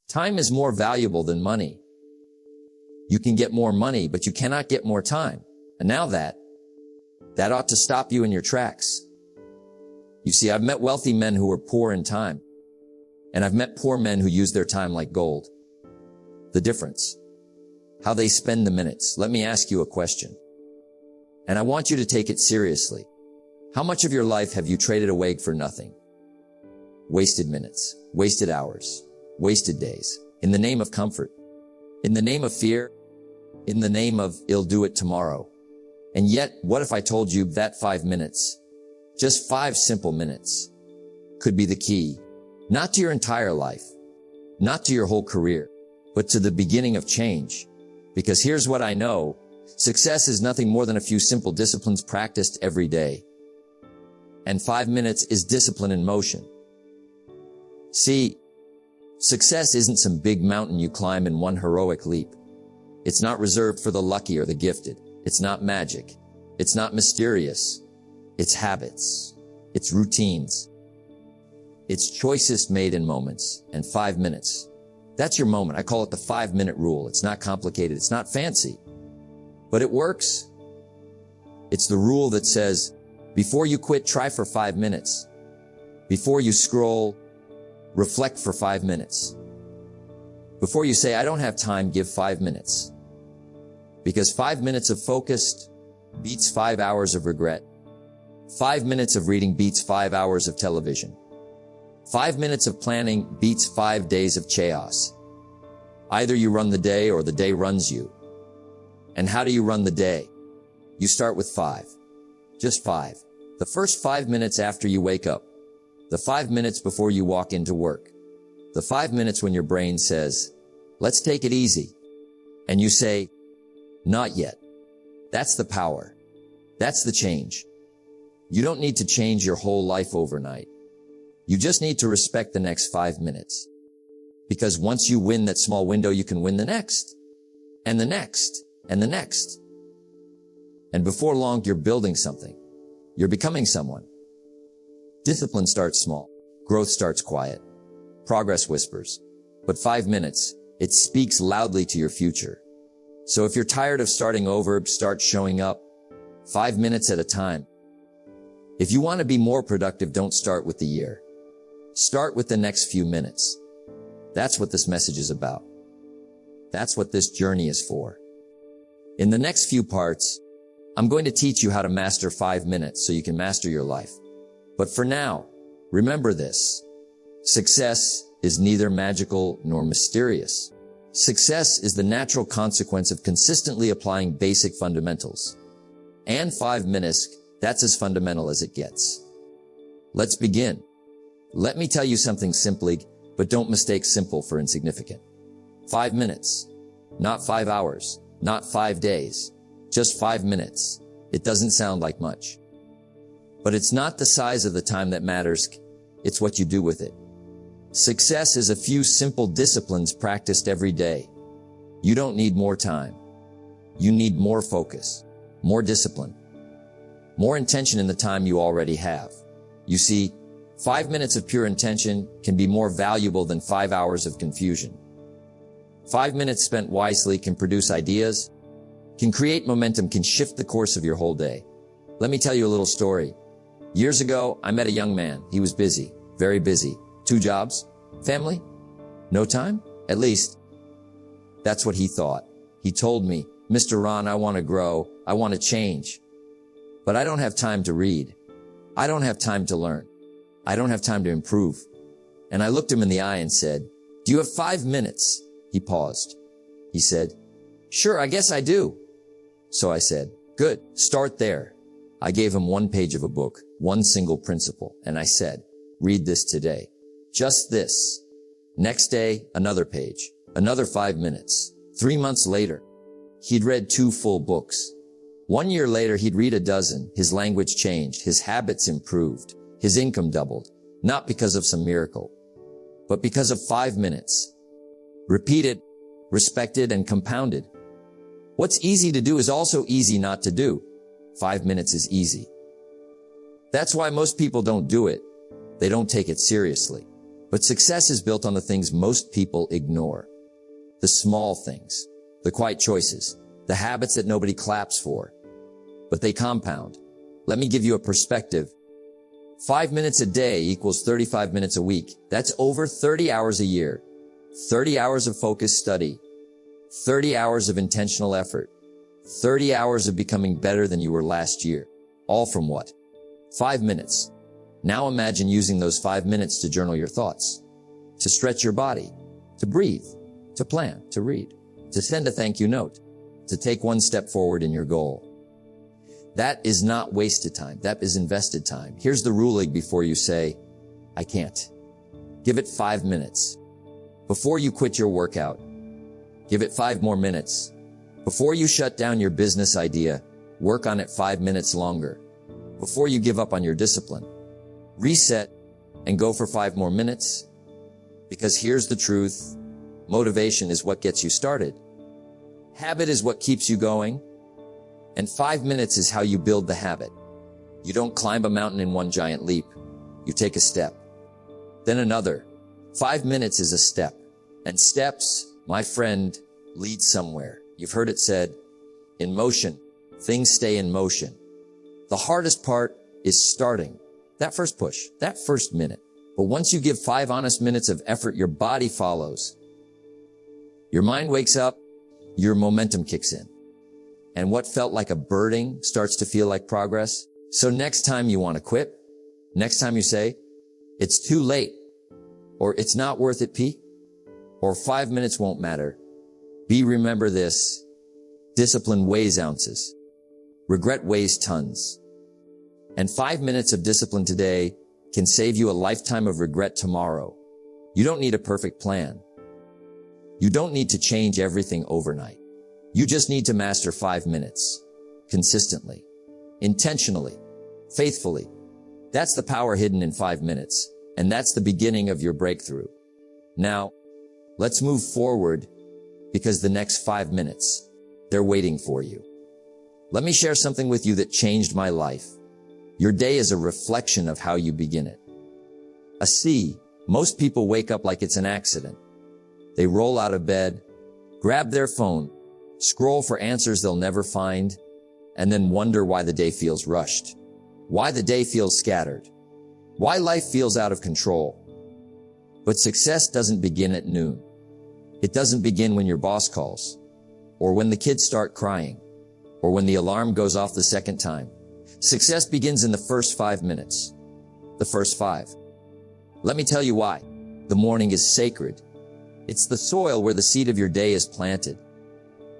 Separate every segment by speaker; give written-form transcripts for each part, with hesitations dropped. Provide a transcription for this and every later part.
Speaker 1: Time is more valuable than money. You can get more money, but you cannot get more time. And now that ought to stop you in your tracks. You see, I've met wealthy men who were poor in time, and I've met poor men who use their time like gold. The difference, how they spend the minutes. Let me ask you a question, and I want you to take it seriously. How much of your life have you traded away for nothing? Wasted minutes, wasted hours, wasted days, in the name of comfort, in the name of fear, in the name of "I'll do it tomorrow." And yet, what if I told you that 5 minutes, just 5 simple minutes, could be the key, not to your entire life, not to your whole career, but to the beginning of change? Because here's what I know: success is nothing more than a few simple disciplines practiced every day. And 5 minutes is discipline in motion. See, success isn't some big mountain you climb in one heroic leap. It's not reserved for the lucky or the gifted. It's not magic. It's not mysterious. It's habits. It's routines. It's choices made in moments. And 5 minutes, that's your moment. I call it the 5-minute rule. It's not complicated. It's not fancy, but it works. It's the rule that says, before you quit, try for 5 minutes. Before you scroll, reflect for 5 minutes. Before you say, "I don't have time," give 5 minutes. Because 5 minutes of focused beats 5 hours of regret. 5 minutes of reading beats 5 hours of television. 5 minutes of planning beats 5 days of chaos. Either you run the day or the day runs you. And how do you run the day? You start with 5. Just 5. The first 5 minutes after you wake up. The 5 minutes before you walk into work. The 5 minutes when your brain says, "Let's take it easy." And you say, "Not yet." That's the power. That's the change. You don't need to change your whole life overnight. You just need to respect the next 5 minutes. Because once you win that small window, you can win the next, and the next, and the next. And before long, you're building something. You're becoming someone. Discipline starts small. Growth starts quiet. Progress whispers. But 5 minutes, it speaks loudly to your future. So if you're tired of starting over, start showing up. 5 minutes at a time. If you want to be more productive, don't start with the year. Start with the next few minutes. That's what this message is about. That's what this journey is for. In the next few parts, I'm going to teach you how to master 5 minutes so you can master your life. But for now, remember this. Success is neither magical nor mysterious. Success is the natural consequence of consistently applying basic fundamentals. And 5 minutes, that's as fundamental as it gets. Let's begin. Let me tell you something simply, but don't mistake simple for insignificant. 5 minutes, not 5 hours, not 5 days, just 5 minutes. It doesn't sound like much. But it's not the size of the time that matters, it's what you do with it. Success is a few simple disciplines practiced every day. You don't need more time. You need more focus, more discipline, more intention in the time you already have. You see, 5 minutes of pure intention can be more valuable than 5 hours of confusion. 5 minutes spent wisely can produce ideas, can create momentum, can shift the course of your whole day. Let me tell you a little story. Years ago, I met a young man. He was busy, very busy. 2 jobs, family, no time, at least. That's what he thought. He told me, "Mr. Rohn, I want to grow. I want to change. But I don't have time to read. I don't have time to learn. I don't have time to improve." And I looked him in the eye and said, "Do you have 5 minutes?" He paused. He said, "Sure, I guess I do." So I said, "Good, start there." I gave him 1 page of a book, 1 single principle, and I said, "Read this today. Just this." Next day, another page, another 5 minutes. 3 months later, he'd read 2 full books. 1 year later, he'd read a dozen. His language changed. His habits improved. His income doubled. Not because of some miracle, but because of 5 minutes. Repeated, respected, and compounded. What's easy to do is also easy not to do. 5 minutes is easy. That's why most people don't do it. They don't take it seriously. But success is built on the things most people ignore. The small things, the quiet choices, the habits that nobody claps for, but they compound. Let me give you a perspective. 5 minutes a day equals 35 minutes a week. That's over 30 hours a year. 30 hours of focused study. 30 hours of intentional effort. 30 hours of becoming better than you were last year. All from what? 5 minutes. Now imagine using those 5 minutes to journal your thoughts, to stretch your body, to breathe, to plan, to read, to send a thank you note, to take one step forward in your goal. That is not wasted time. That is invested time. Here's the ruling before you say, I can't. Give it 5 minutes. Before you quit your workout, give it 5 more minutes. Before you shut down your business idea, work on it 5 minutes longer. Before you give up on your discipline, reset and go for 5 more minutes. Because here's the truth. Motivation is what gets you started. Habit is what keeps you going. And 5 minutes is how you build the habit. You don't climb a mountain in one giant leap. You take a step, then another. 5 minutes is a step. And steps, my friend, lead somewhere. You've heard it said, in motion, things stay in motion. The hardest part is starting. That first push, that first minute. But once you give 5 honest minutes of effort, your body follows. Your mind wakes up, your momentum kicks in. And what felt like a birding starts to feel like progress. So next time you want to quit, next time you say, it's too late, or it's not worth it, P, or 5 minutes won't matter, remember this, discipline weighs ounces, regret weighs tons. And 5 minutes of discipline today can save you a lifetime of regret tomorrow. You don't need a perfect plan. You don't need to change everything overnight. You just need to master 5 minutes, consistently, intentionally, faithfully. That's the power hidden in 5 minutes, and that's the beginning of your breakthrough. Now, let's move forward because the next 5 minutes, they're waiting for you. Let me share something with you that changed my life. Your day is a reflection of how you begin it. A C, most people wake up like it's an accident. They roll out of bed, grab their phone, scroll for answers they'll never find, and then wonder why the day feels rushed, why the day feels scattered, why life feels out of control. But success doesn't begin at noon. It doesn't begin when your boss calls, or when the kids start crying, or when the alarm goes off the second time. Success begins in the first 5 minutes. The first 5. Let me tell you why. The morning is sacred. It's the soil where the seed of your day is planted.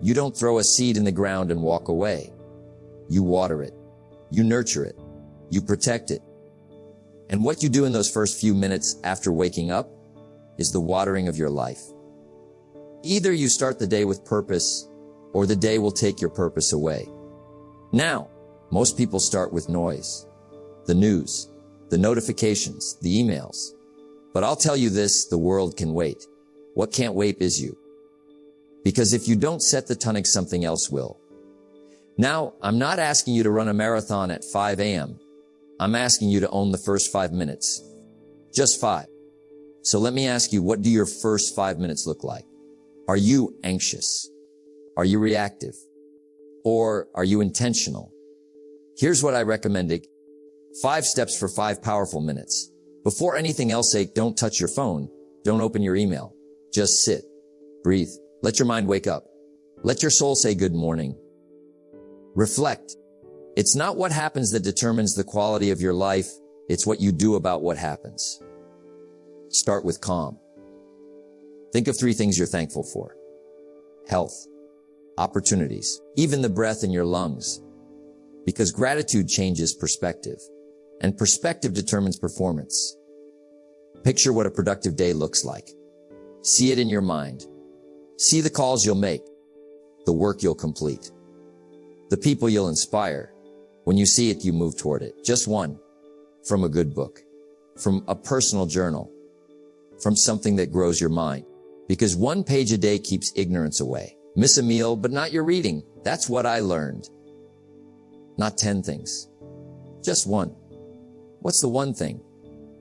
Speaker 1: You don't throw a seed in the ground and walk away. You water it. You nurture it. You protect it. And what you do in those first few minutes after waking up is the watering of your life. Either you start the day with purpose, or the day will take your purpose away. Now, most people start with noise, the news, the notifications, the emails. But I'll tell you this, the world can wait. What can't wait is you. Because if you don't set the tonic, something else will. Now, I'm not asking you to run a marathon at 5 a.m. I'm asking you to own the first 5 minutes. Just 5. So let me ask you, what do your first 5 minutes look like? Are you anxious? Are you reactive? Or are you intentional? Here's what I recommend. 5 steps for 5 powerful minutes. Before anything else, say, don't touch your phone. Don't open your email. Just sit. Breathe. Let your mind wake up. Let your soul say good morning. Reflect. It's not what happens that determines the quality of your life. It's what you do about what happens. Start with calm. Think of 3 things you're thankful for. Health, opportunities, even the breath in your lungs. Because gratitude changes perspective, and perspective determines performance. Picture what a productive day looks like. See it in your mind. See the calls you'll make, the work you'll complete, the people you'll inspire. When you see it, you move toward it. Just one. From a good book, from a personal journal, from something that grows your mind. Because 1 page a day keeps ignorance away. Miss a meal, but not your reading. That's what I learned. Not 10 things. Just 1. What's the one thing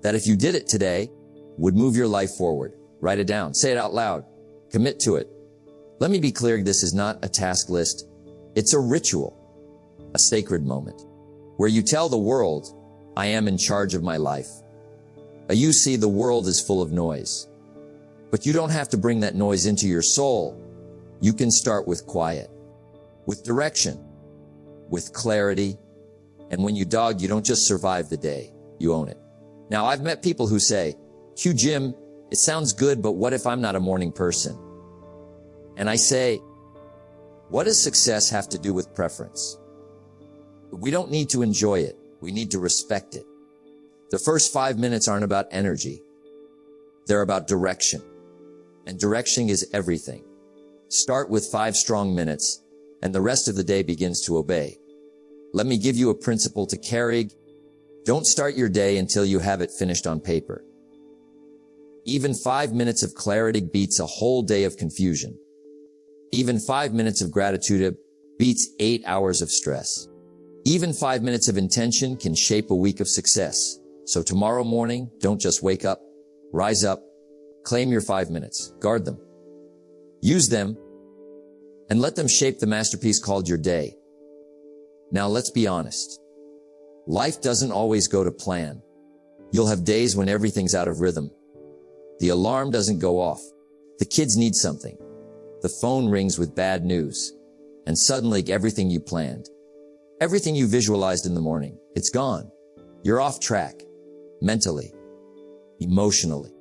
Speaker 1: that if you did it today, would move your life forward. Write it down. Say it out loud. Commit to it. Let me be clear, this is not a task list. It's a ritual, a sacred moment, where you tell the world, I am in charge of my life. You see, the world is full of noise, but you don't have to bring that noise into your soul. You can start with quiet, with direction, with clarity. And when you dog, you don't just survive the day, you own it. Now, I've met people who say, Q Jim, it sounds good, but what if I'm not a morning person? And I say, what does success have to do with preference? We don't need to enjoy it. We need to respect it. The first 5 minutes aren't about energy. They're about direction. And direction is everything. Start with 5 strong minutes, and the rest of the day begins to obey. Let me give you a principle to carry. Don't start your day until you have it finished on paper. Even 5 minutes of clarity beats a whole day of confusion. Even 5 minutes of gratitude beats 8 hours of stress. Even 5 minutes of intention can shape a week of success. So tomorrow morning, don't just wake up, rise up, claim your 5 minutes, guard them, use them, and let them shape the masterpiece called your day. Now let's be honest. Life doesn't always go to plan. You'll have days when everything's out of rhythm. The alarm doesn't go off. The kids need something. The phone rings with bad news. And suddenly everything you planned, everything you visualized in the morning, it's gone. You're off track. Mentally, emotionally,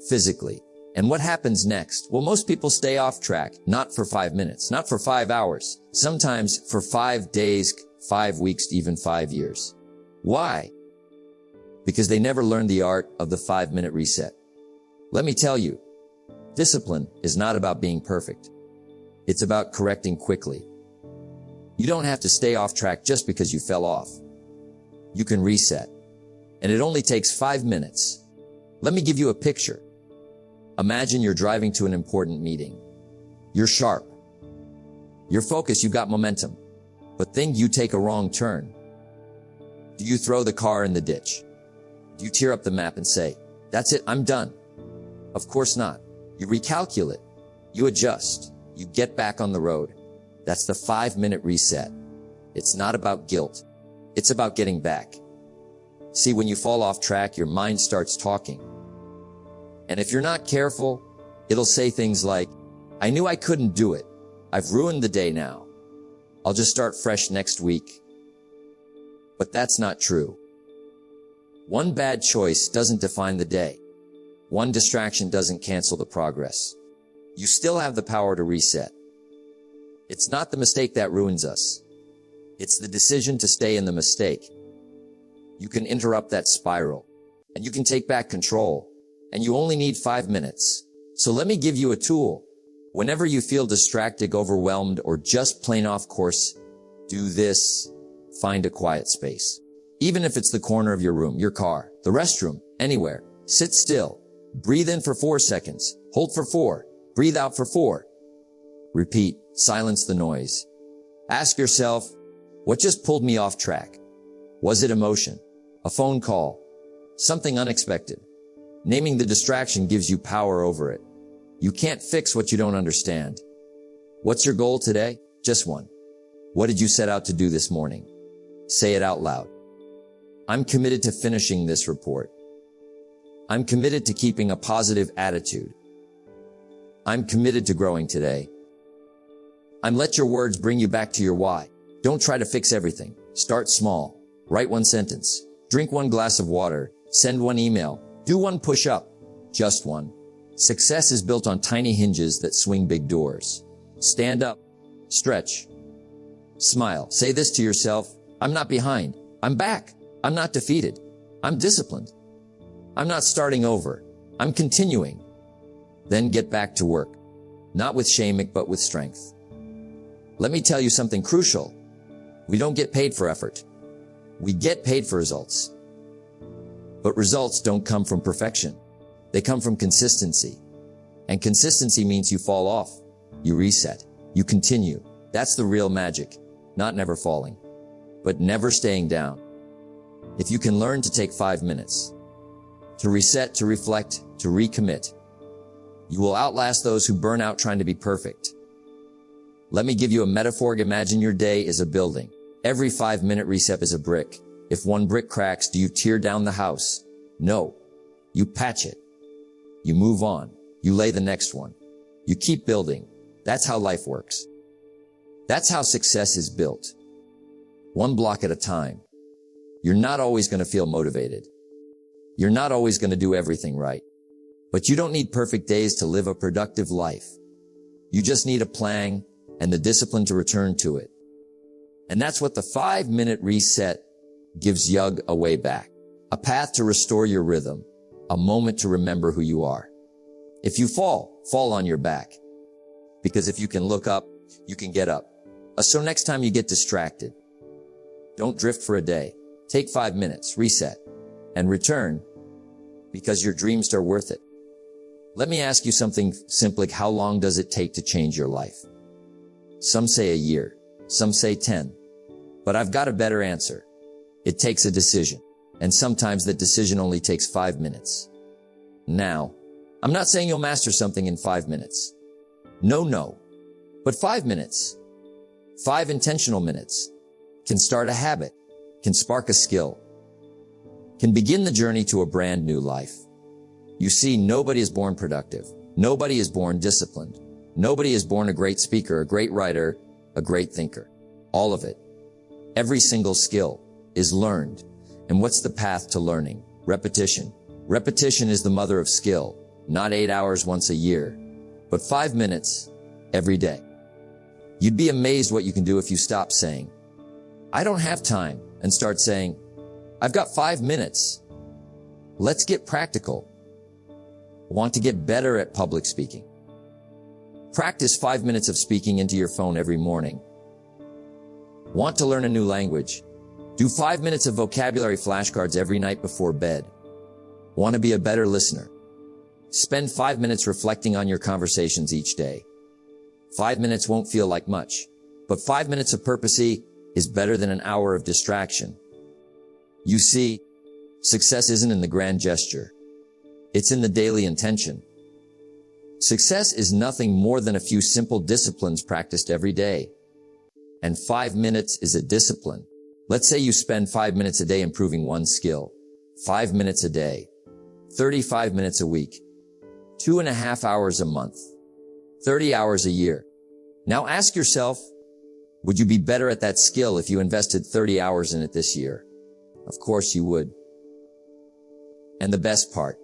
Speaker 1: physically. And what happens next? Well, most people stay off track, not for 5 minutes, not for 5 hours, sometimes for 5 days, 5 weeks, even 5 years. Why? Because they never learned the art of the 5-minute reset. Let me tell you, discipline is not about being perfect. It's about correcting quickly. You don't have to stay off track just because you fell off. You can reset. And it only takes 5 minutes. Let me give you a picture. Imagine you're driving to an important meeting. You're sharp. You're focused, you've got momentum. But then you take a wrong turn. Do you throw the car in the ditch? Do you tear up the map and say, that's it, I'm done? Of course not. You recalculate. You adjust. You get back on the road. That's the 5-minute reset. It's not about guilt. It's about getting back. See, when you fall off track, your mind starts talking. And if you're not careful, it'll say things like, I knew I couldn't do it. I've ruined the day now. I'll just start fresh next week. But that's not true. One bad choice doesn't define the day. One distraction doesn't cancel the progress. You still have the power to reset. It's not the mistake that ruins us. It's the decision to stay in the mistake. You can interrupt that spiral, and you can take back control, and you only need 5 minutes. So let me give you a tool. Whenever you feel distracted, overwhelmed, or just plain off course, do this. Find a quiet space. Even if it's the corner of your room, your car, the restroom, anywhere. Sit still. Breathe in for 4 seconds. Hold for 4. Breathe out for 4. Repeat. Silence the noise. Ask yourself, what just pulled me off track? Was it emotion? A phone call? Something unexpected? Naming the distraction gives you power over it. You can't fix what you don't understand. What's your goal today? Just one. What did you set out to do this morning? Say it out loud. I'm committed to finishing this report. I'm committed to keeping a positive attitude. I'm committed to growing today. Let your words bring you back to your why. Don't try to fix everything. Start small. Write 1 sentence. Drink 1 glass of water. Send 1 email. Do 1 push-up. Just 1. Success is built on tiny hinges that swing big doors. Stand up. Stretch. Smile. Say this to yourself. I'm not behind. I'm back. I'm not defeated. I'm disciplined. I'm not starting over. I'm continuing. Then get back to work. Not with shame, but with strength. Let me tell you something crucial. We don't get paid for effort. We get paid for results. But results don't come from perfection. They come from consistency. And consistency means you fall off. You reset. You continue. That's the real magic. Not never falling, but never staying down. If you can learn to take 5 minutes, to reset, to reflect, to recommit. You will outlast those who burn out trying to be perfect. Let me give you a metaphor. Imagine your day is a building. Every 5-minute reset is a brick. If one brick cracks, do you tear down the house? No. You patch it. You move on. You lay the next one. You keep building. That's how life works. That's how success is built. One block at a time. You're not always going to feel motivated. You're not always going to do everything right. But you don't need perfect days to live a productive life. You just need a plan and the discipline to return to it. And that's what the 5-minute reset gives you a way back. A path to restore your rhythm. A moment to remember who you are. If you fall on your back. Because if you can look up, you can get up. So next time you get distracted, don't drift for a day. Take 5 minutes, reset, and return because your dreams are worth it. Let me ask you something simple. How long does it take to change your life? Some say a year, some say 10. But I've got a better answer. It takes a decision. And sometimes that decision only takes 5 minutes. Now, I'm not saying you'll master something in 5 minutes. No. But 5 minutes, 5 intentional minutes, can start a habit, can spark a skill, can begin the journey to a brand new life. You see, nobody is born productive. Nobody is born disciplined. Nobody is born a great speaker, a great writer, a great thinker. All of it. Every single skill is learned. And what's the path to learning? Repetition. Repetition is the mother of skill. Not 8 hours once a year, but 5 minutes every day. You'd be amazed what you can do if you stop saying, I don't have time, and start saying, I've got 5 minutes. Let's get practical. Want to get better at public speaking? Practice 5 minutes of speaking into your phone every morning. Want to learn a new language? Do 5 minutes of vocabulary flashcards every night before bed. Want to be a better listener? Spend 5 minutes reflecting on your conversations each day. 5 minutes won't feel like much, but 5 minutes of purpose is better than an hour of distraction. You see, success isn't in the grand gesture. It's in the daily intention. Success is nothing more than a few simple disciplines practiced every day. And 5 minutes is a discipline. Let's say you spend 5 minutes a day improving one skill. 5 minutes a day. 35 minutes a week. 2.5 hours a month. 30 hours a year. Now ask yourself, would you be better at that skill if you invested 30 hours in it this year? Of course you would. And the best part,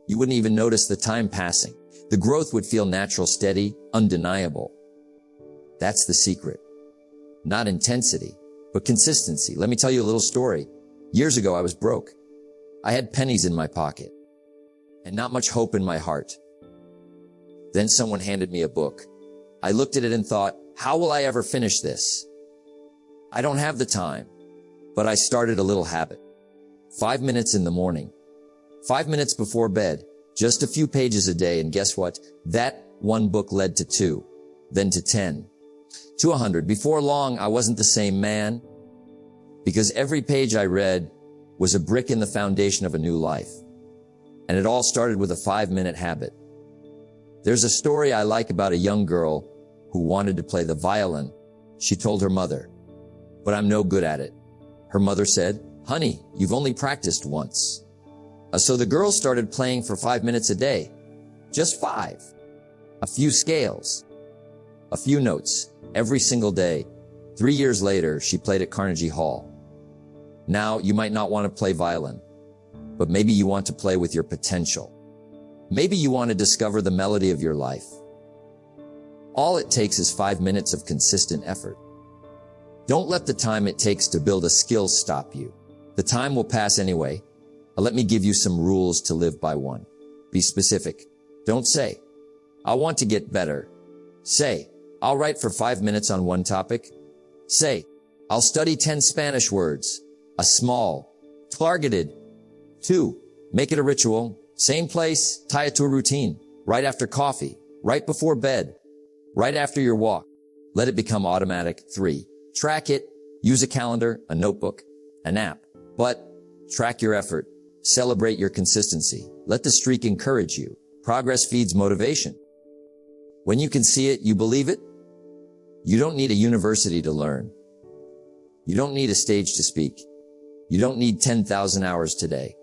Speaker 1: you wouldn't even notice the time passing. The growth would feel natural, steady, undeniable. That's the secret. Not intensity, but consistency. Let me tell you a little story. Years ago, I was broke. I had pennies in my pocket and not much hope in my heart. Then someone handed me a book. I looked at it and thought, how will I ever finish this? I don't have the time, but I started a little habit. 5 minutes in the morning, 5 minutes before bed, just a few pages a day. And guess what? That one book led to 2, then to 10, to 100. Before long, I wasn't the same man because every page I read was a brick in the foundation of a new life. And it all started with a 5-minute habit. There's a story I like about a young girl who wanted to play the violin. She told her mother, but I'm no good at it. Her mother said, honey, you've only practiced once. So the girl started playing for 5 minutes a day. Just 5. A few scales. A few notes. Every single day. 3 years later, she played at Carnegie Hall. Now, you might not want to play violin, but maybe you want to play with your potential. Maybe you want to discover the melody of your life. All it takes is 5 minutes of consistent effort. Don't let the time it takes to build a skill stop you. The time will pass anyway. Let me give you some rules to live by. 1. Be specific. Don't say, I want to get better. Say, I'll write for 5 minutes on one topic. Say, I'll study 10 Spanish words. A small, targeted. 2. Make it a ritual. Same place, tie it to a routine. Right after coffee, right before bed, right after your walk. Let it become automatic. 3. Track it. Use a calendar, a notebook, an app. But track your effort. Celebrate your consistency. Let the streak encourage you. Progress feeds motivation. When you can see it, you believe it. You don't need a university to learn. You don't need a stage to speak. You don't need 10,000 hours today.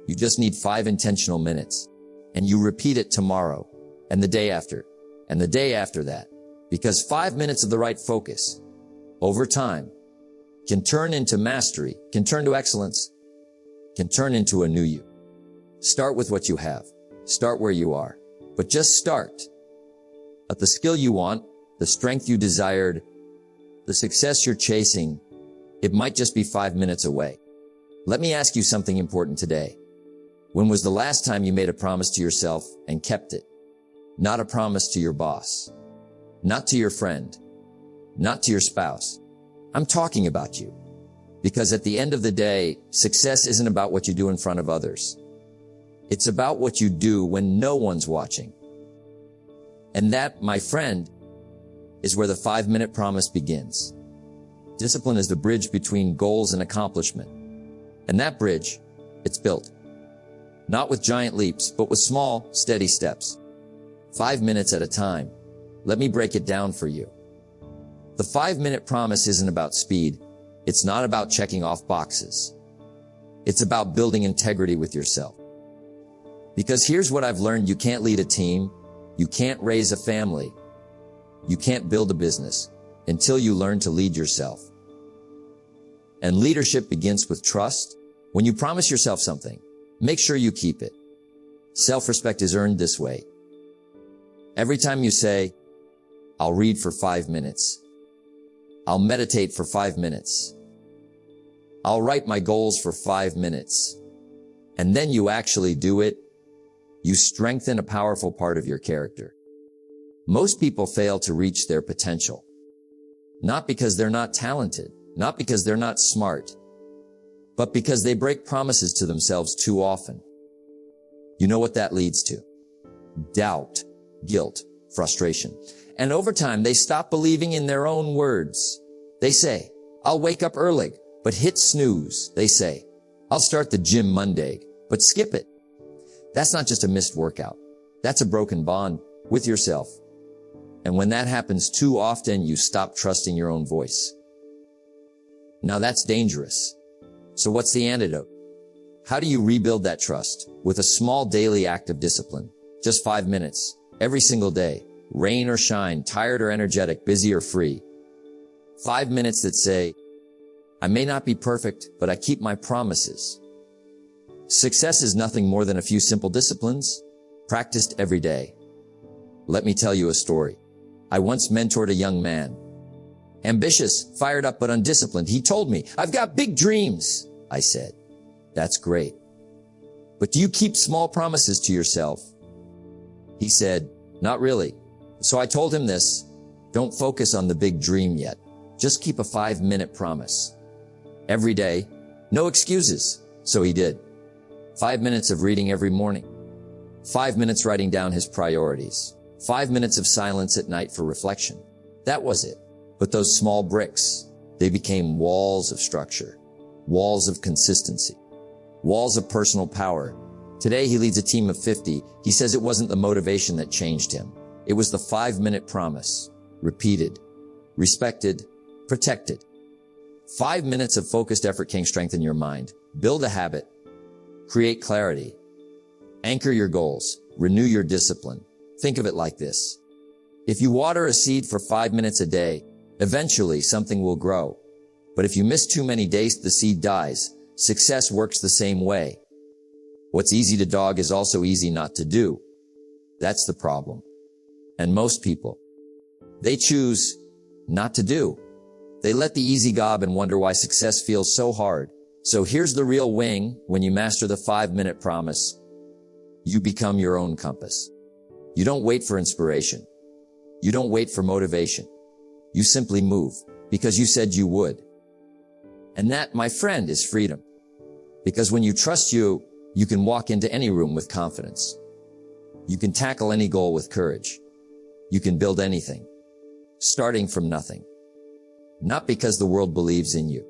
Speaker 1: You just need 5 intentional minutes. And you repeat it tomorrow, and the day after, and the day after that. Because 5 minutes of the right focus, over time, can turn into mastery, can turn to excellence, can turn into a new you. Start with what you have. Start where you are. But just start. At the skill you want, the strength you desired, the success you're chasing, it might just be 5 minutes away. Let me ask you something important today. When was the last time you made a promise to yourself and kept it? Not a promise to your boss, not to your friend, not to your spouse. I'm talking about you. Because at the end of the day, success isn't about what you do in front of others. It's about what you do when no one's watching. And that, my friend, is where the 5-minute promise begins. Discipline is the bridge between goals and accomplishment. And that bridge, it's built. Not with giant leaps, but with small, steady steps. 5 minutes at a time. Let me break it down for you. The 5-minute promise isn't about speed. It's not about checking off boxes. It's about building integrity with yourself. Because here's what I've learned. You can't lead a team. You can't raise a family. You can't build a business until you learn to lead yourself. And leadership begins with trust. When you promise yourself something, make sure you keep it. Self-respect is earned this way. Every time you say, I'll read for 5 minutes. I'll meditate for 5 minutes. I'll write my goals for 5 minutes. And then you actually do it. You strengthen a powerful part of your character. Most people fail to reach their potential. Not because they're not talented, not because they're not smart, but because they break promises to themselves too often. You know what that leads to? Doubt, guilt, frustration. And over time, they stop believing in their own words. They say, I'll wake up early, but hit snooze. They say, I'll start the gym Monday, but skip it. That's not just a missed workout. That's a broken bond with yourself. And when that happens too often, you stop trusting your own voice. Now that's dangerous. So what's the antidote? How do you rebuild that trust? With a small daily act of discipline. Just 5 minutes, every single day. Rain or shine, tired or energetic, busy or free. 5 minutes that say, I may not be perfect, but I keep my promises. Success is nothing more than a few simple disciplines, practiced every day. Let me tell you a story. I once mentored a young man. Ambitious, fired up, but undisciplined. He told me, I've got big dreams. I said, that's great. But do you keep small promises to yourself? He said, not really. So I told him this, don't focus on the big dream yet. Just keep a 5-minute promise. Every day, no excuses. So he did. 5 minutes of reading every morning. 5 minutes writing down his priorities. 5 minutes of silence at night for reflection. That was it. But those small bricks, they became walls of structure, walls of consistency, walls of personal power. Today, he leads a team of 50. He says it wasn't the motivation that changed him. It was the 5-minute promise, repeated, respected, protected. 5 minutes of focused effort can strengthen your mind, build a habit, create clarity, anchor your goals, renew your discipline. Think of it like this. If you water a seed for 5 minutes a day, eventually something will grow. But if you miss too many days, the seed dies. Success works the same way. What's easy to dog is also easy not to do. That's the problem. And most people, they choose not to do. They let the easy gob and wonder why success feels so hard. So here's the real wing. When you master the 5-minute promise, you become your own compass. You don't wait for inspiration. You don't wait for motivation. You simply move because you said you would. And that, my friend, is freedom. Because when you trust you can walk into any room with confidence. You can tackle any goal with courage. You can build anything, starting from nothing. Not because the world believes in you,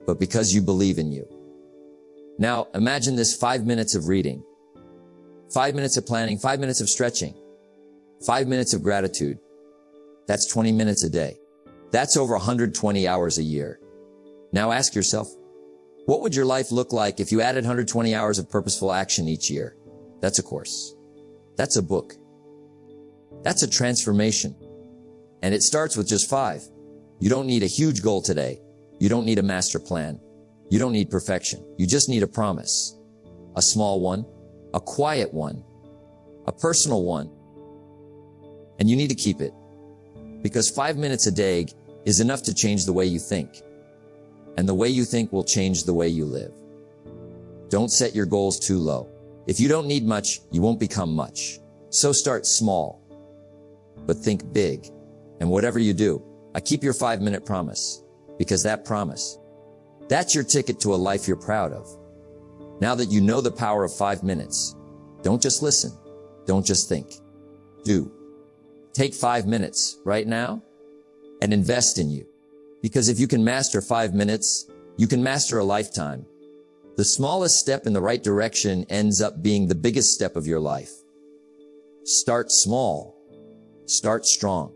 Speaker 1: but because you believe in you. Now, imagine this: 5 minutes of reading, 5 minutes of planning, 5 minutes of stretching, 5 minutes of gratitude. That's 20 minutes a day. That's over 120 hours a year. Now ask yourself, what would your life look like if you added 120 hours of purposeful action each year? That's a course. That's a book. That's a transformation. And it starts with just 5. You don't need a huge goal today. You don't need a master plan. You don't need perfection. You just need a promise. A small one, a quiet one, a personal one. And you need to keep it. Because 5 minutes a day is enough to change the way you think. And the way you think will change the way you live. Don't set your goals too low. If you don't need much, you won't become much. So start small, but think big. And whatever you do, I keep your 5-minute promise, because that promise, that's your ticket to a life you're proud of. Now that you know the power of 5 minutes, don't just listen. Don't just think. Do. Take 5 minutes right now and invest in you. Because if you can master 5 minutes, you can master a lifetime. The smallest step in the right direction ends up being the biggest step of your life. Start small. Start strong.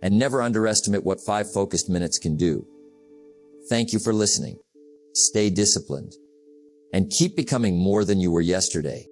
Speaker 1: And never underestimate what 5 focused minutes can do. Thank you for listening. Stay disciplined. And keep becoming more than you were yesterday.